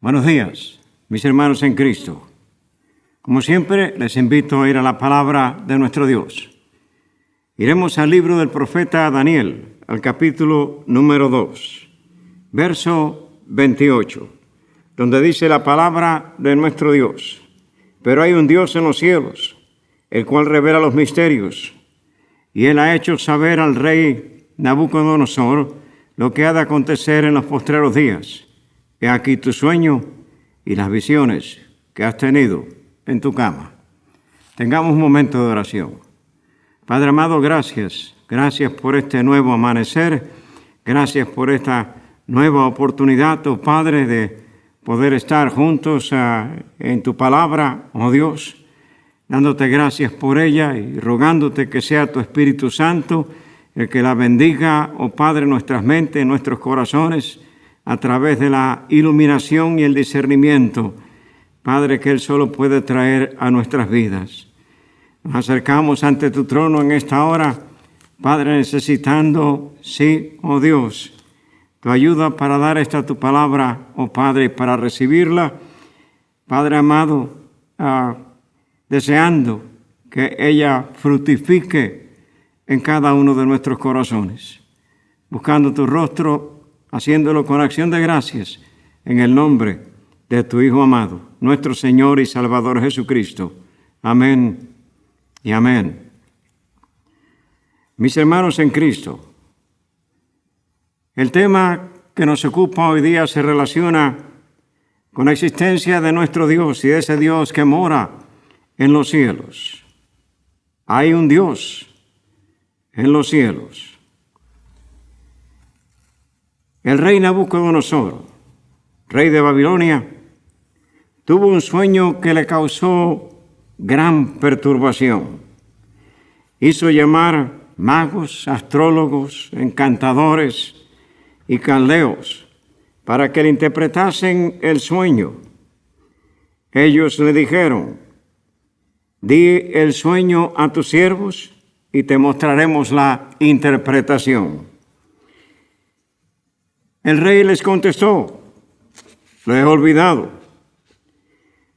Buenos días, mis hermanos en Cristo. Como siempre, les invito a ir a la palabra de nuestro Dios. Iremos al libro del profeta Daniel, al capítulo número 2, verso 28, donde dice la palabra de nuestro Dios. Pero hay un Dios en los cielos, el cual revela los misterios, y él ha hecho saber al rey Nabucodonosor lo que ha de acontecer en los postreros días. He aquí tu sueño y las visiones que has tenido en tu cama. Tengamos un momento de oración. Padre amado, gracias. Gracias por este nuevo amanecer. Gracias por esta nueva oportunidad, oh Padre, de poder estar juntos en tu palabra, oh Dios. Dándote gracias por ella y rogándote que sea tu Espíritu Santo el que la bendiga, oh Padre, nuestras mentes, nuestros corazones, a través de la iluminación y el discernimiento, Padre, que Él solo puede traer a nuestras vidas. Nos acercamos ante tu trono en esta hora, Padre, necesitando, sí, oh Dios, tu ayuda para dar esta tu palabra, oh Padre, para recibirla, Padre amado, deseando que ella fructifique en cada uno de nuestros corazones, buscando tu rostro, haciéndolo con acción de gracias en el nombre de tu Hijo amado, nuestro Señor y Salvador Jesucristo. Amén y amén. Mis hermanos en Cristo, el tema que nos ocupa hoy día se relaciona con la existencia de nuestro Dios y de ese Dios que mora en los cielos. Hay un Dios en los cielos. El rey Nabucodonosor, rey de Babilonia, tuvo un sueño que le causó gran perturbación. Hizo llamar magos, astrólogos, encantadores y caldeos para que le interpretasen el sueño. Ellos le dijeron: di el sueño a tus siervos y te mostraremos la interpretación. El rey les contestó: lo he olvidado.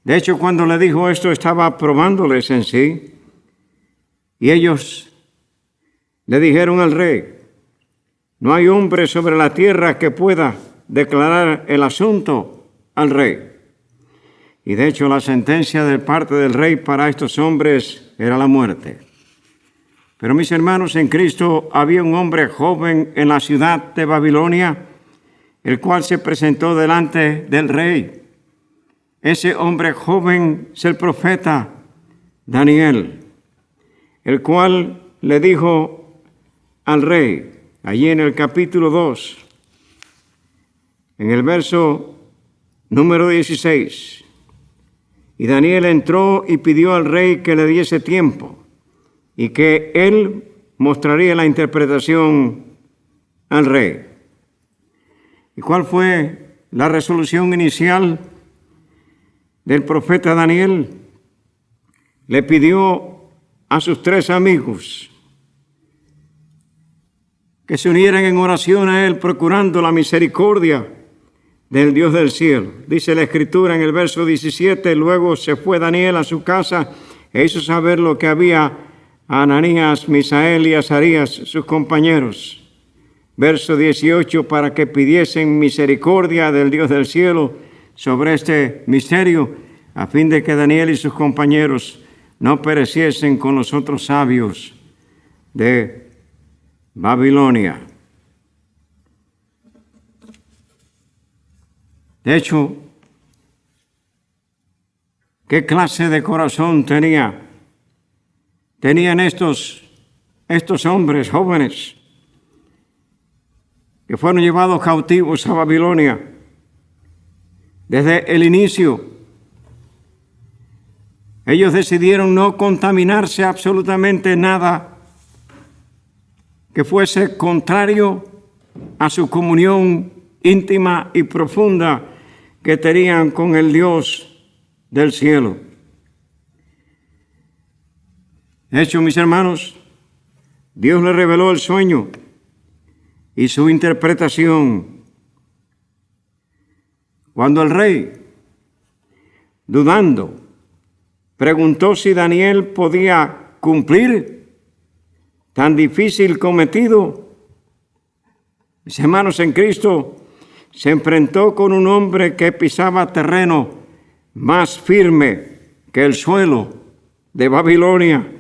De hecho, cuando le dijo esto, estaba probándoles en sí. Y ellos le dijeron al rey: no hay hombre sobre la tierra que pueda declarar el asunto al rey. Y de hecho, la sentencia de parte del rey para estos hombres era la muerte. Pero mis hermanos en Cristo, había un hombre joven en la ciudad de Babilonia, el cual se presentó delante del rey. Ese hombre joven es el profeta Daniel, el cual le dijo al rey, allí en el capítulo 2, en el verso número 16, y Daniel entró y pidió al rey que le diese tiempo y que él mostraría la interpretación al rey. ¿Y cuál fue la resolución inicial del profeta Daniel? Le pidió a sus 3 amigos que se unieran en oración a él, procurando la misericordia del Dios del cielo. Dice la Escritura en el verso 17, luego se fue Daniel a su casa e hizo saber lo que había a Ananías, Misael y Azarías, sus compañeros. Verso 18, para que pidiesen misericordia del Dios del cielo sobre este misterio, a fin de que Daniel y sus compañeros no pereciesen con los otros sabios de Babilonia. De hecho, ¿qué clase de corazón tenían estos hombres jóvenes que fueron llevados cautivos a Babilonia desde el inicio? Ellos decidieron no contaminarse absolutamente nada que fuese contrario a su comunión íntima y profunda que tenían con el Dios del cielo. De hecho, mis hermanos, Dios le reveló el sueño y su interpretación. Cuando el rey, dudando, preguntó si Daniel podía cumplir tan difícil cometido, mis hermanos en Cristo, se enfrentó con un hombre que pisaba terreno más firme que el suelo de Babilonia,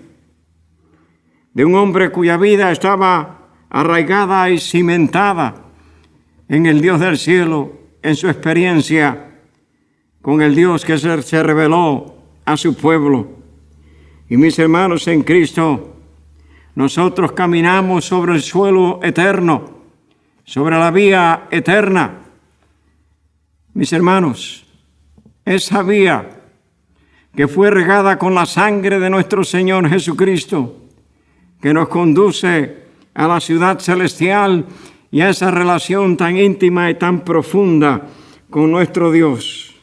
de un hombre cuya vida estaba arraigada y cimentada en el Dios del cielo, en su experiencia con el Dios que se reveló a su pueblo. Y mis hermanos en Cristo, nosotros caminamos sobre el suelo eterno, sobre la vía eterna. Mis hermanos, esa vía que fue regada con la sangre de nuestro Señor Jesucristo, que nos conduce a la ciudad celestial y a esa relación tan íntima y tan profunda con nuestro Dios.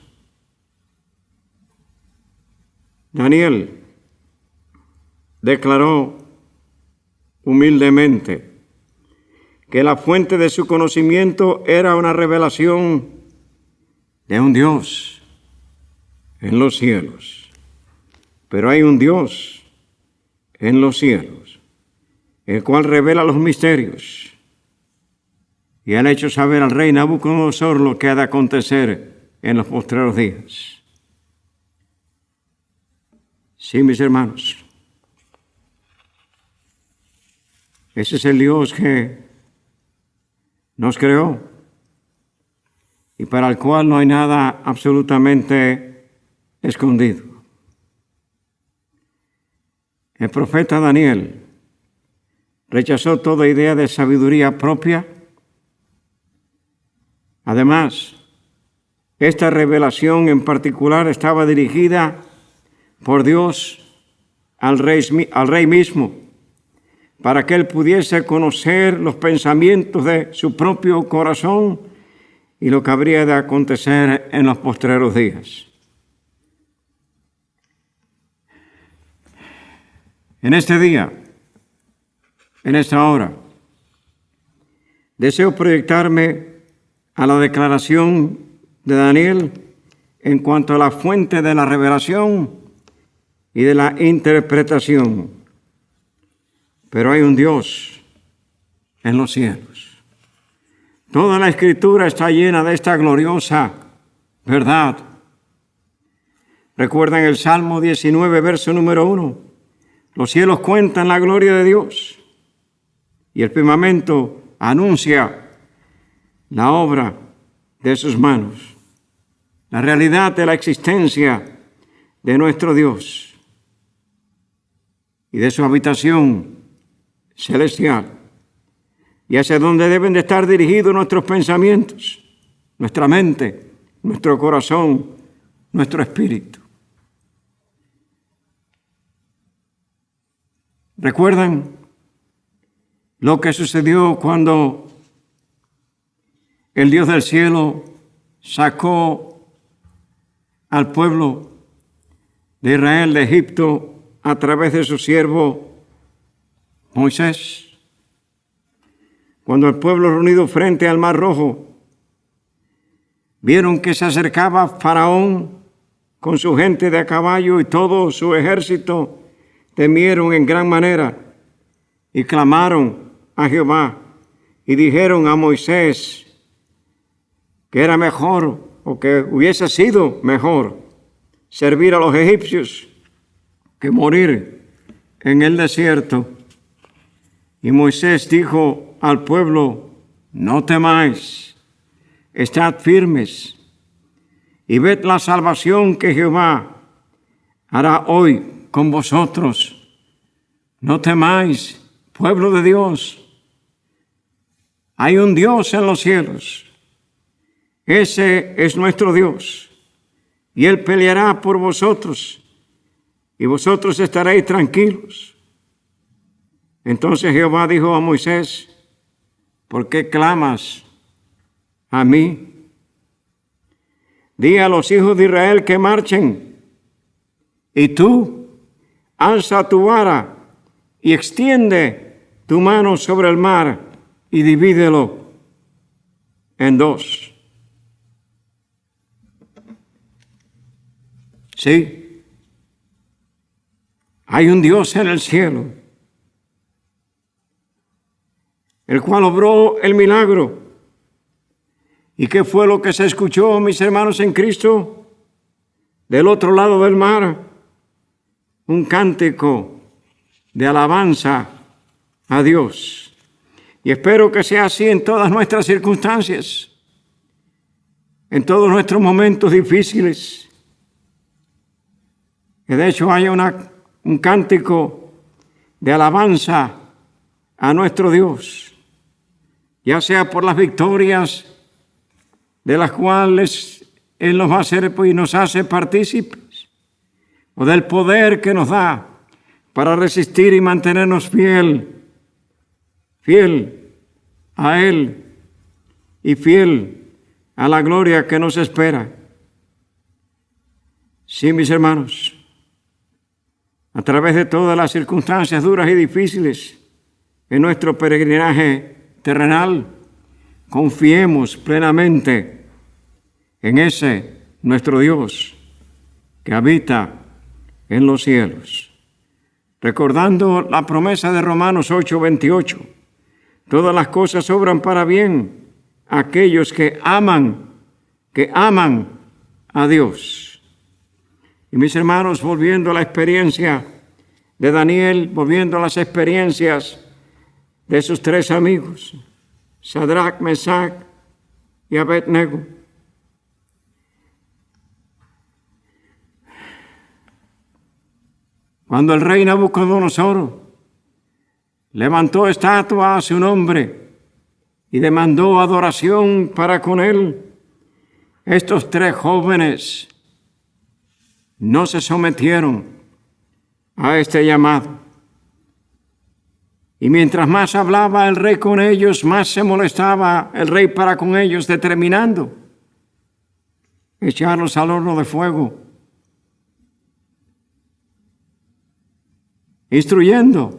Daniel declaró humildemente que la fuente de su conocimiento era una revelación de un Dios en los cielos. Pero hay un Dios en los cielos, el cual revela los misterios. Y han hecho saber al rey Nabucodonosor lo que ha de acontecer en los postreros días. Sí, mis hermanos, ese es el Dios que nos creó y para el cual no hay nada absolutamente escondido. El profeta Daniel rechazó toda idea de sabiduría propia. Además, esta revelación en particular estaba dirigida por Dios al rey mismo, para que él pudiese conocer los pensamientos de su propio corazón y lo que habría de acontecer en los postreros días. En este día, en esta hora, deseo proyectarme a la declaración de Daniel en cuanto a la fuente de la revelación y de la interpretación. Pero hay un Dios en los cielos. Toda la Escritura está llena de esta gloriosa verdad. Recuerdan el Salmo 19, verso número 1. Los cielos cuentan la gloria de Dios y el firmamento anuncia la obra de sus manos, la realidad de la existencia de nuestro Dios y de su habitación celestial, y hacia donde deben de estar dirigidos nuestros pensamientos, nuestra mente, nuestro corazón, nuestro espíritu. ¿Recuerdan lo que sucedió cuando el Dios del cielo sacó al pueblo de Israel de Egipto a través de su siervo Moisés? Cuando el pueblo reunido frente al Mar Rojo vieron que se acercaba Faraón con su gente de a caballo y todo su ejército, temieron en gran manera y clamaron a Jehová y dijeron a Moisés que era mejor o que hubiese sido mejor servir a los egipcios que morir en el desierto. Y Moisés dijo al pueblo: no temáis, estad firmes y ved la salvación que Jehová hará hoy con vosotros. No temáis, pueblo de Dios. Hay un Dios en los cielos. Ese es nuestro Dios. Y Él peleará por vosotros. Y vosotros estaréis tranquilos. Entonces Jehová dijo a Moisés: ¿por qué clamas a mí? Di a los hijos de Israel que marchen. Y tú, alza tu vara y extiende tu mano sobre el mar y divídelo en dos. Sí, hay un Dios en el cielo, el cual obró el milagro. ¿Y qué fue lo que se escuchó, mis hermanos en Cristo? Del otro lado del mar, un cántico de alabanza a Dios. Y espero que sea así en todas nuestras circunstancias, en todos nuestros momentos difíciles. Que de hecho haya un cántico de alabanza a nuestro Dios, ya sea por las victorias de las cuales Él nos va a hacer y nos hace partícipes, o del poder que nos da para resistir y mantenernos fiel a Él y fiel a la gloria que nos espera. Sí, mis hermanos, a través de todas las circunstancias duras y difíciles en nuestro peregrinaje terrenal, confiemos plenamente en ese nuestro Dios que habita en los cielos. Recordando la promesa de Romanos 8:28, todas las cosas obran para bien a aquellos que aman a Dios. Y mis hermanos, volviendo a la experiencia de Daniel, volviendo a las experiencias de sus tres amigos, Sadrach, Mesach y Abednego. Cuando el rey Nabucodonosor levantó estatua a su nombre y demandó adoración para con él, estos tres jóvenes no se sometieron a este llamado. Y mientras más hablaba el rey con ellos, más se molestaba el rey para con ellos, determinando echarlos al horno de fuego, instruyendo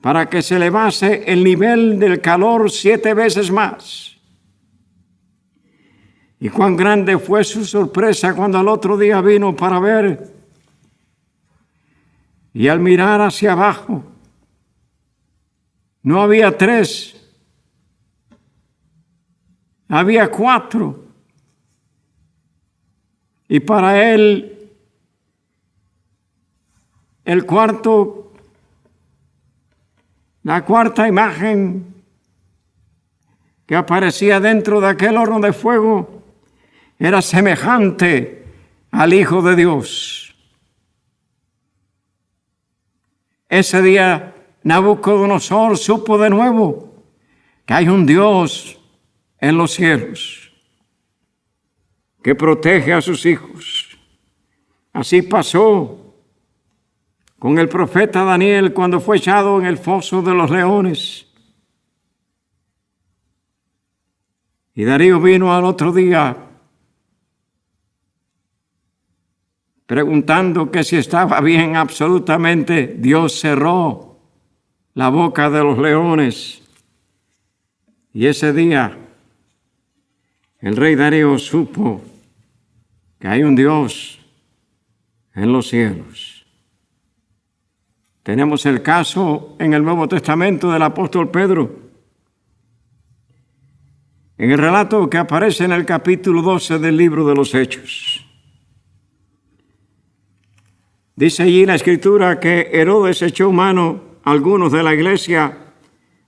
para que se elevase el nivel del calor 7 veces más. Y cuán grande fue su sorpresa cuando al otro día vino para ver, y al mirar hacia abajo, no había 3, había 4. Y para él, la cuarta imagen que aparecía dentro de aquel horno de fuego era semejante al Hijo de Dios. Ese día Nabucodonosor supo de nuevo que hay un Dios en los cielos que protege a sus hijos. Así pasó con el profeta Daniel cuando fue echado en el foso de los leones. Y Darío vino al otro día preguntando que si estaba bien. Absolutamente. Dios cerró la boca de los leones. Y ese día el rey Darío supo que hay un Dios en los cielos. Tenemos el caso en el Nuevo Testamento del apóstol Pedro. En el relato que aparece en el capítulo 12 del libro de los Hechos. Dice allí la Escritura que Herodes echó mano a algunos de la iglesia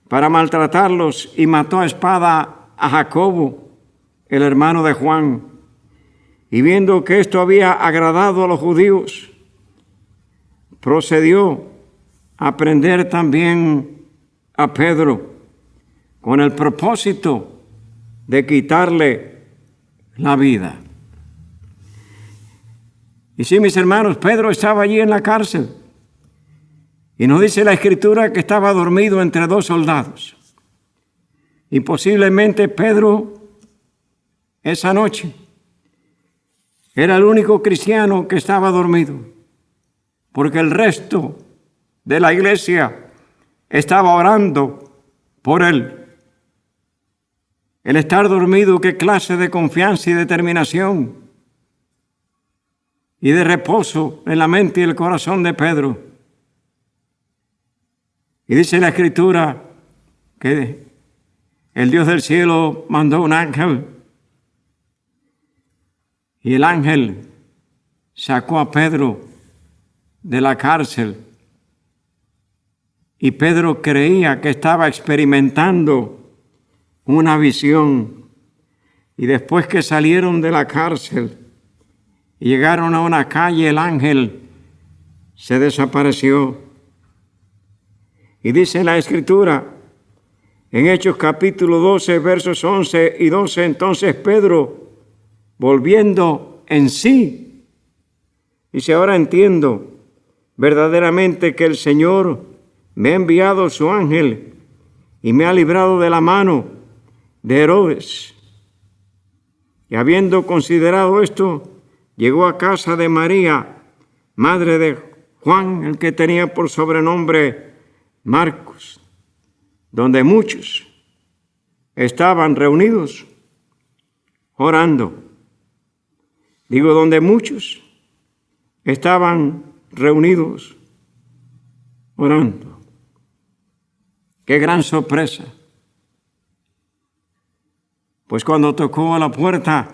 para maltratarlos y mató a espada a Jacobo, el hermano de Juan. Y viendo que esto había agradado a los judíos, procedió a prender también a Pedro con el propósito de quitarle la vida. Y sí, mis hermanos, Pedro estaba allí en la cárcel. Y nos dice la Escritura que estaba dormido entre 2 soldados. Y posiblemente Pedro, esa noche, era el único cristiano que estaba dormido. Porque el resto de la iglesia estaba orando por él. El estar dormido, qué clase de confianza y determinación y de reposo en la mente y el corazón de Pedro. Y dice la Escritura que el Dios del cielo mandó un ángel y el ángel sacó a Pedro de la cárcel. Y Pedro creía que estaba experimentando una visión. Y después que salieron de la cárcel y llegaron a una calle, el ángel se desapareció. Y dice la Escritura, en Hechos capítulo 12, versos 11 y 12, entonces Pedro, volviendo en sí, dice, ahora entiendo verdaderamente que el Señor me ha enviado su ángel y me ha librado de la mano de Herodes. Y habiendo considerado esto, llegó a casa de María, madre de Juan, el que tenía por sobrenombre Marcos, donde muchos estaban reunidos orando. Digo, donde muchos estaban reunidos orando. ¡Qué gran sorpresa! Pues cuando tocó a la puerta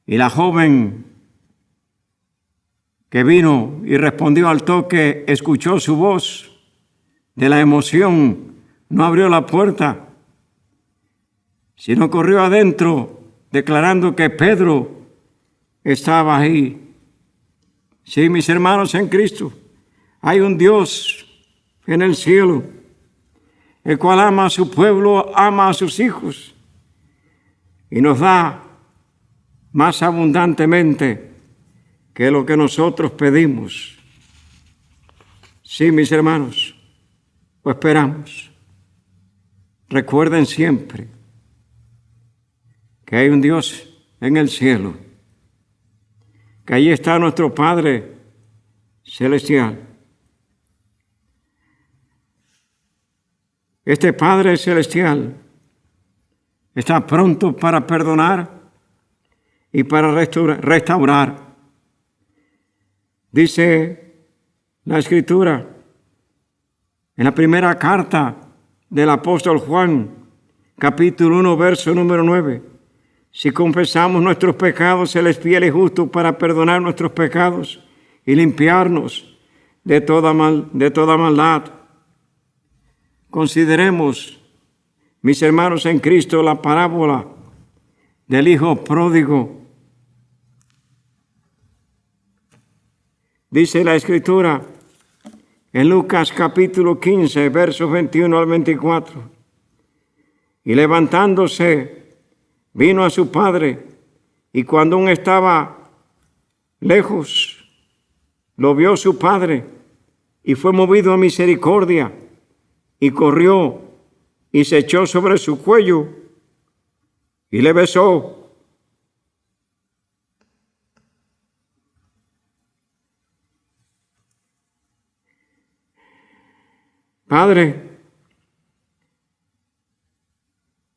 y la joven que vino y respondió al toque, escuchó su voz de la emoción, no abrió la puerta, sino corrió adentro declarando que Pedro estaba ahí. Sí, mis hermanos en Cristo, hay un Dios en el cielo, el cual ama a su pueblo, ama a sus hijos y nos da más abundantemente que lo que nosotros pedimos. Sí, mis hermanos, lo esperamos. Recuerden siempre que hay un Dios en el cielo, que allí está nuestro Padre celestial. Este Padre celestial está pronto para perdonar y para restaurar. Dice la Escritura en la primera carta del apóstol Juan, capítulo 1, verso número 9. Si confesamos nuestros pecados, Él es fiel y justo para perdonar nuestros pecados y limpiarnos de toda maldad. Consideremos, mis hermanos en Cristo, la parábola del hijo pródigo. Dice la Escritura en Lucas capítulo 15, versos 21 al 24. Y levantándose, vino a su padre, y cuando aún estaba lejos, lo vio su padre, y fue movido a misericordia, y corrió, y se echó sobre su cuello, y le besó. Padre,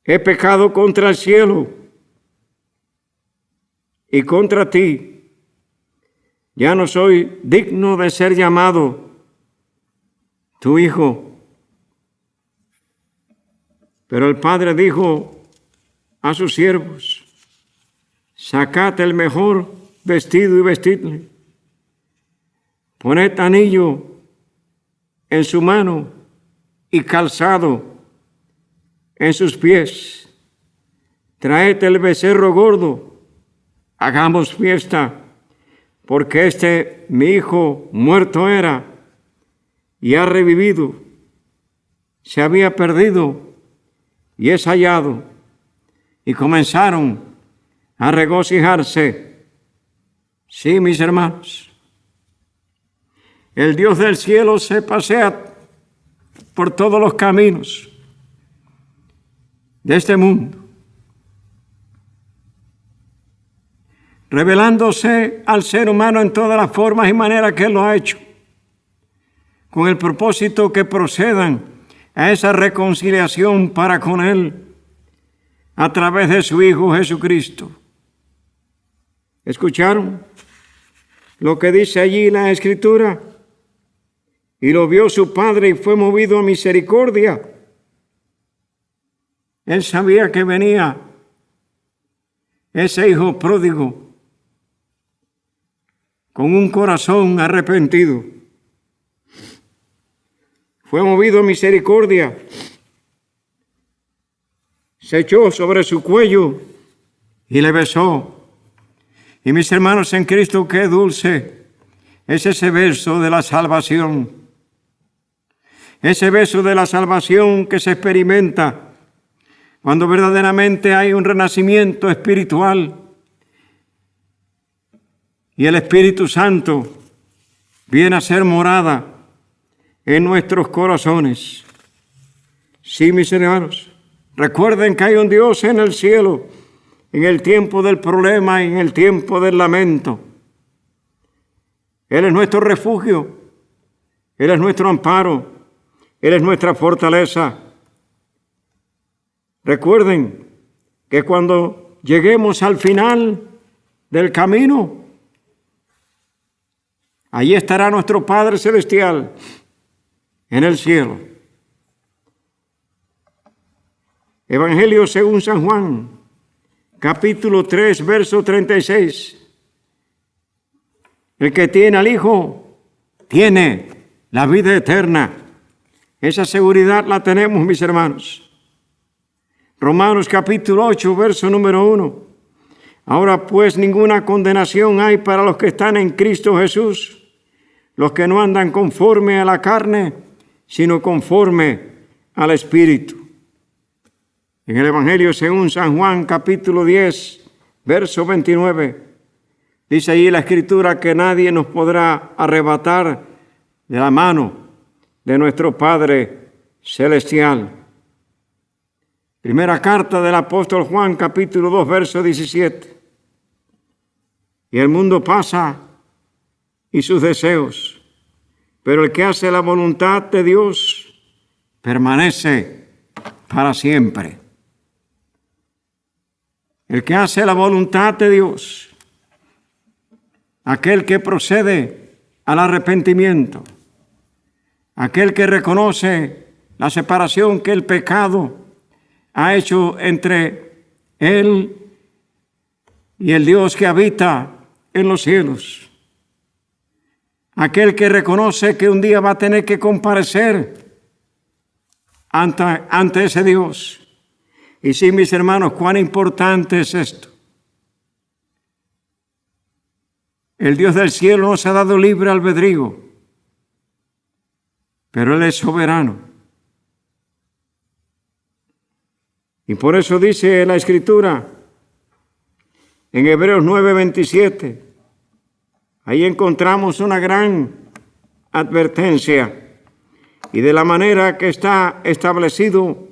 he pecado contra el cielo y contra ti. Ya no soy digno de ser llamado tu hijo. Pero el padre dijo a sus siervos, sacad el mejor vestido y vestidle. Poned anillo en su mano y calzado en sus pies. Traed el becerro gordo, hagamos fiesta, porque mi hijo muerto era y ha revivido, se había perdido y es hallado. Y comenzaron a regocijarse. Sí, mis hermanos, el Dios del cielo se pasea por todos los caminos de este mundo, revelándose al ser humano en todas las formas y maneras que Él lo ha hecho. con el propósito que procedan a esa reconciliación para con Él a través de su Hijo Jesucristo. ¿Escucharon lo que dice allí la Escritura? Y lo vio su padre y fue movido a misericordia. Él sabía que venía ese hijo pródigo con un corazón arrepentido. Fue movido a misericordia. Se echó sobre su cuello y le besó. Y mis hermanos en Cristo, qué dulce es ese beso de la salvación. Ese beso de la salvación que se experimenta cuando verdaderamente hay un renacimiento espiritual y el Espíritu Santo viene a ser morada en nuestros corazones. Sí, mis hermanos, recuerden que hay un Dios en el cielo, en el tiempo del problema y en el tiempo del lamento. Él es nuestro refugio, Él es nuestro amparo, Él es nuestra fortaleza. Recuerden que cuando lleguemos al final del camino, allí estará nuestro Padre Celestial en el cielo. Evangelio según San Juan, capítulo 3, verso 36. El que tiene al Hijo tiene la vida eterna. Esa seguridad la tenemos, mis hermanos. Romanos capítulo 8, verso número 1. Ahora pues ninguna condenación hay para los que están en Cristo Jesús, los que no andan conforme a la carne, sino conforme al Espíritu. En el Evangelio según San Juan capítulo 10, verso 29, dice allí la Escritura que nadie nos podrá arrebatar de la mano de nuestro Padre Celestial. Primera carta del apóstol Juan, capítulo 2, verso 17. Y el mundo pasa y sus deseos, pero el que hace la voluntad de Dios permanece para siempre. El que hace la voluntad de Dios, aquel que procede al arrepentimiento, aquel que reconoce la separación que el pecado ha hecho entre él y el Dios que habita en los cielos. Aquel que reconoce que un día va a tener que comparecer ante ese Dios. Y sí, mis hermanos, cuán importante es esto. El Dios del cielo nos ha dado libre albedrío, pero Él es soberano. Y por eso dice la Escritura en Hebreos 9:27, ahí encontramos una gran advertencia y de la manera que está establecido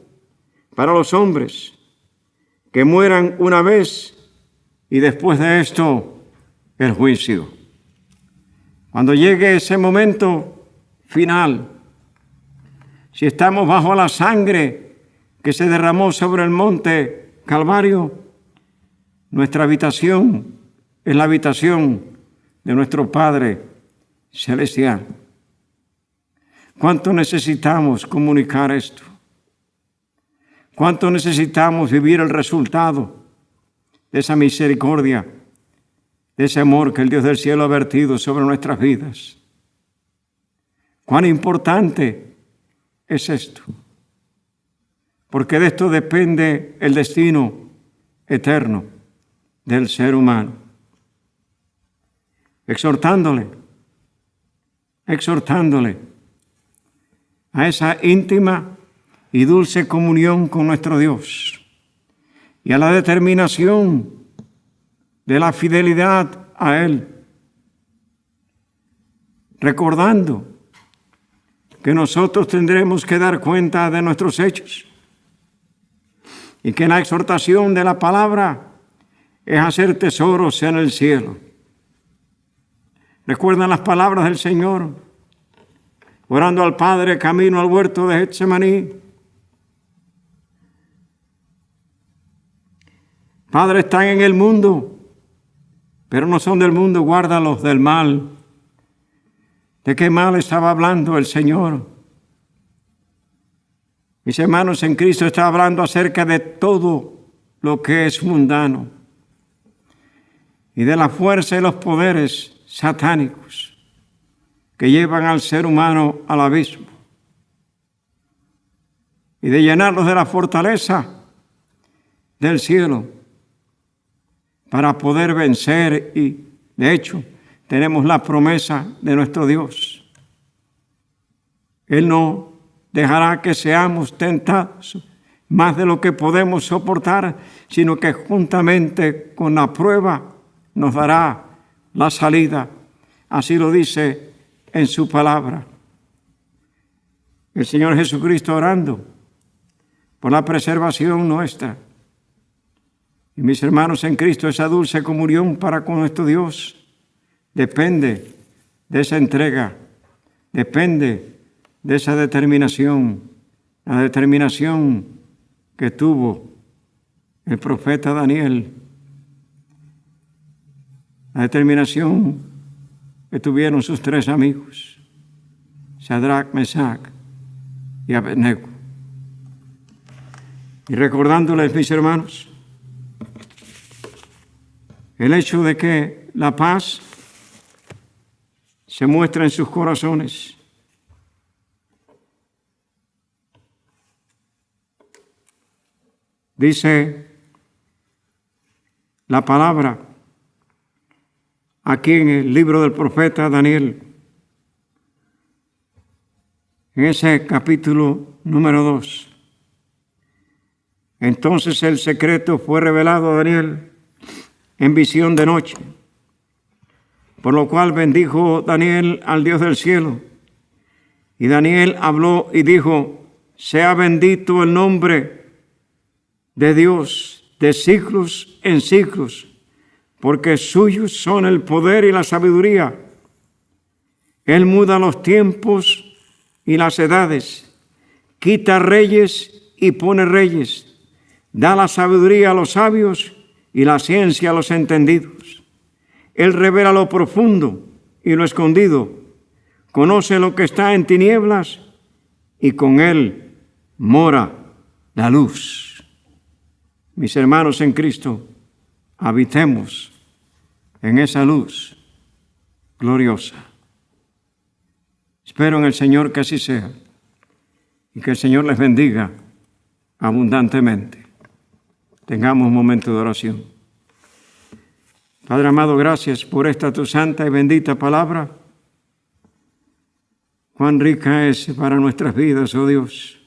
para los hombres, que mueran una vez y después de esto el juicio. Cuando llegue ese momento final, si estamos bajo la sangre que se derramó sobre el monte Calvario, nuestra habitación es la habitación de nuestro Padre Celestial. ¿Cuánto necesitamos comunicar esto? ¿Cuánto necesitamos vivir el resultado de esa misericordia, de ese amor que el Dios del cielo ha vertido sobre nuestras vidas? ¿Cuán importante es esto? Porque de esto depende el destino eterno del ser humano. Exhortándole a esa íntima y dulce comunión con nuestro Dios y a la determinación de la fidelidad a Él, recordando que nosotros tendremos que dar cuenta de nuestros hechos y que la exhortación de la palabra es hacer tesoros en el cielo. ¿Recuerdan las palabras del Señor? orando al Padre camino al huerto de Getsemaní. Padre, están en el mundo, pero no son del mundo, guárdalos del mal. ¿De qué mal estaba hablando el Señor? Mis hermanos en Cristo, está hablando acerca de todo lo que es mundano y de la fuerza y los poderes satánicos que llevan al ser humano al abismo y de llenarlos de la fortaleza del cielo para poder vencer. Y de hecho tenemos la promesa de nuestro Dios. Él no dejará que seamos tentados más de lo que podemos soportar, sino que juntamente con la prueba nos dará la salida. Así lo dice en su palabra. El Señor Jesucristo orando por la preservación nuestra. Y mis hermanos en Cristo, esa dulce comunión para con nuestro Dios depende de esa entrega, depende de esa determinación, la determinación que tuvo el profeta Daniel, la determinación que tuvieron sus tres amigos, Sadrach, Mesach y Abednego. Y recordándoles, mis hermanos, el hecho de que la paz se muestra en sus corazones. Dice la palabra aquí en el libro del profeta Daniel, en ese capítulo número 2. Entonces el secreto fue revelado a Daniel en visión de noche, por lo cual bendijo Daniel al Dios del cielo. Y Daniel habló y dijo: sea bendito el nombre de Dios de siglos en siglos, porque suyos son el poder y la sabiduría. Él muda los tiempos y las edades, quita reyes y pone reyes, da la sabiduría a los sabios y la ciencia a los entendidos. Él revela lo profundo y lo escondido, conoce lo que está en tinieblas y con él mora la luz. Mis hermanos en Cristo, habitemos en esa luz gloriosa. Espero en el Señor que así sea y que el Señor les bendiga abundantemente. Tengamos un momento de oración. Padre amado, gracias por esta tu santa y bendita palabra. Cuán rica es para nuestras vidas, oh Dios.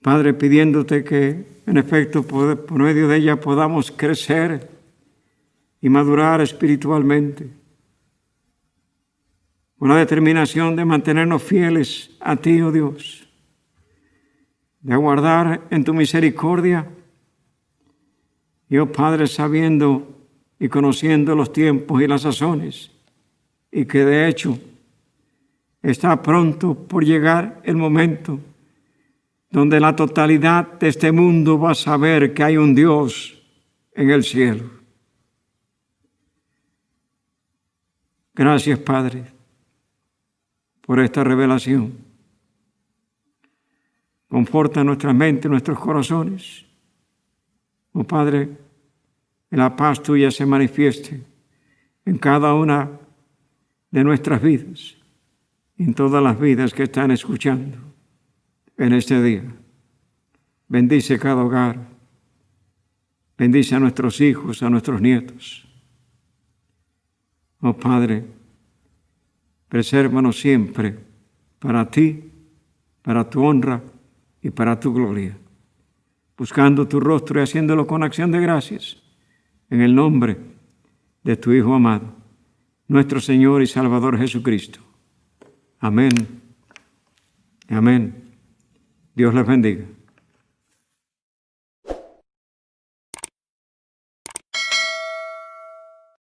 Padre, pidiéndote que, en efecto, por medio de ella podamos crecer y madurar espiritualmente, con la determinación de mantenernos fieles a ti, oh Dios, de aguardar en tu misericordia, y, oh Padre, sabiendo y conociendo los tiempos y las sazones, y que de hecho está pronto por llegar el momento donde la totalidad de este mundo va a saber que hay un Dios en el cielo. Gracias, Padre, por esta revelación. Conforta nuestra mente, nuestros corazones. Oh Padre, que la paz tuya se manifieste en cada una de nuestras vidas, en todas las vidas que están escuchando en este día. Bendice cada hogar. Bendice a nuestros hijos, a nuestros nietos. Oh Padre, presérvanos siempre para ti, para tu honra y para tu gloria, buscando tu rostro y haciéndolo con acción de gracias, en el nombre de tu Hijo amado, nuestro Señor y Salvador Jesucristo. Amén. Amén. Dios les bendiga.